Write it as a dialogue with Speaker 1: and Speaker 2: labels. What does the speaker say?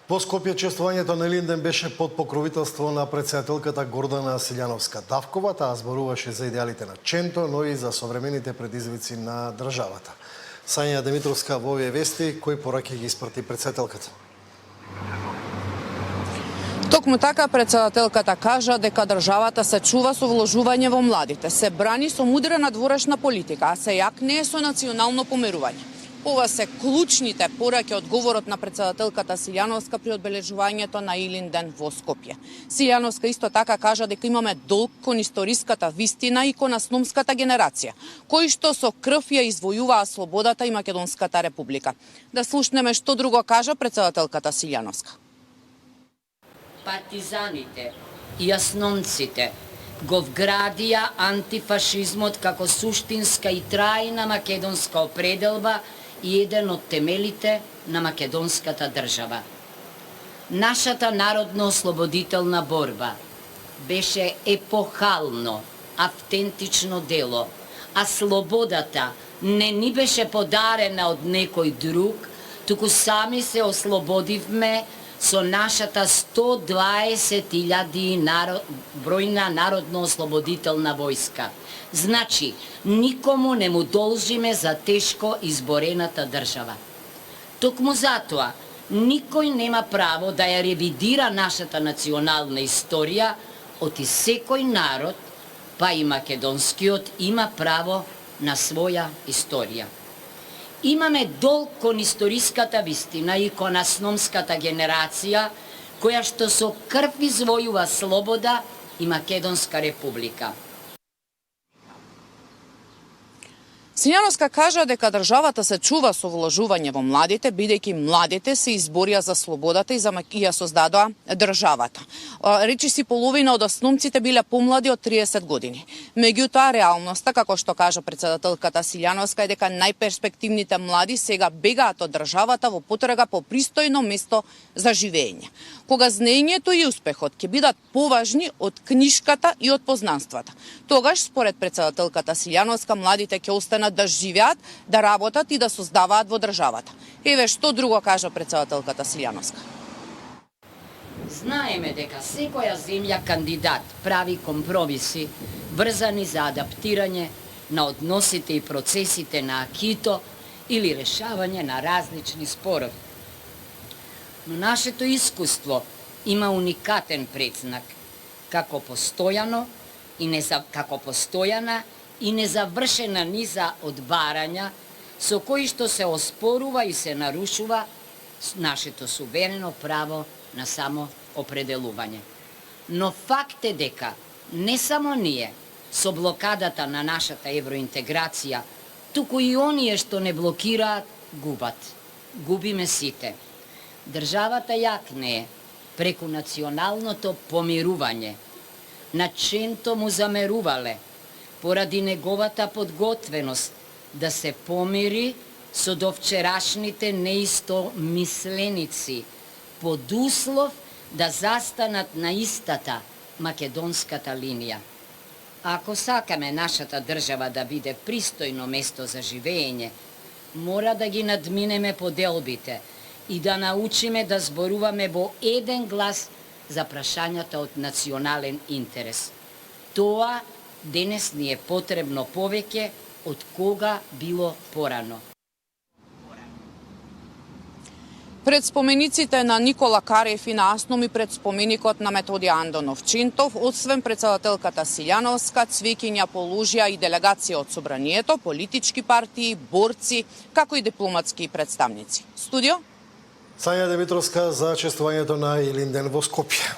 Speaker 1: Во Скопје чествувањето на Илинден беше под покровителство на претседателката Гордана Силјановска-Давкова. Таа зборуваше за идеалите на Ченто, но и за современите предизвици на државата. Сања Димитровска во овие вести, кои пораки ги испрати претседателката.
Speaker 2: Токму така претседателката кажа дека државата се чува со вложување во младите, се брани со мудрена дворешна политика, а се јакне со национално помирување. Ова се клучните пораки од говорот на претседателката Силјановска при одбележувањето на Илинден во Скопје. Силјановска исто така кажа дека имаме долг кон историската вистина и кон асномската генерација, кои што со крв ја извојуваа слободата и Македонската република. Да слушнеме што друго кажа претседателката Силјановска.
Speaker 3: Партизаните и асномците го вградија антифашизмот како суштинска и трајна македонска определба и еден од темелите на македонската држава. Нашата народно-ослободителна борба беше епохално, автентично дело, а слободата не ни беше подарена од некој друг, туку сами се ослободивме со нашата 120.000 бројна народно-ослободителна војска. Значи, никому не му должиме за тешко изборената држава. Токму затоа, никој нема право да ја ревидира нашата национална историја, оти секој народ, па и македонскиот, има право на своја историја. Имаме долг кон историската вистина и кон асномската генерација, која што со крв извојува слобода и Македонска република.
Speaker 2: Силјановска кажа дека државата се чува со вложување во младите, бидејќи младите се изборија за слободата и ја создадоа државата. Речиси половина од асномците биле помлади од 30 години. Меѓутоа, реалноста, како што кажа претседателката Силјановска, е дека најперспективните млади сега бегаат од државата во потрага по пристојно место за живење. Кога знаењето и успехот ќе бидат поважни од книшката и од познанствата. Тогаш, според претседателката Силјановска, младите ќе останат да живеат, да работат и да создаваат во државата. Еве што друго кажа претседателката Силјановска.
Speaker 3: Знаеме дека секоја земја кандидат прави компромиси врзани за адаптирање на односите и процесите на акито или решавање на различни спорови. Но нашето искуство има уникатен предзнак како постојана и незавршена низа од барања со кои што се оспорува и се нарушува нашето суверено право на самоопределување. Но факт е дека не само ние со блокадата на нашата евроинтеграција, туку и оние што не блокираат губат. Губиме сите. Државата јакне преку националното помирување. На Ченто му замерувале поради неговата подготвеност да се помири со довчерашните неистомисленици, под услов да застанат на истата македонската линија. Ако сакаме нашата држава да биде пристојно место за живење, мора да ги надминеме поделбите и да научиме да зборуваме во еден глас за прашањата од национален интерес. Тоа денес ни е потребно повеќе од кога било порано.
Speaker 2: Пред спомениците на Никола Карев и на Асном и пред споменикот на Методи Андонов Чинтов, освен претседателката Силјановска, цвеќиња положија и делегација од собранието, политички партии, борци, како и дипломатски представници. Студио?
Speaker 1: Сања Димитровска за чествувањето на Илинден во Скопје.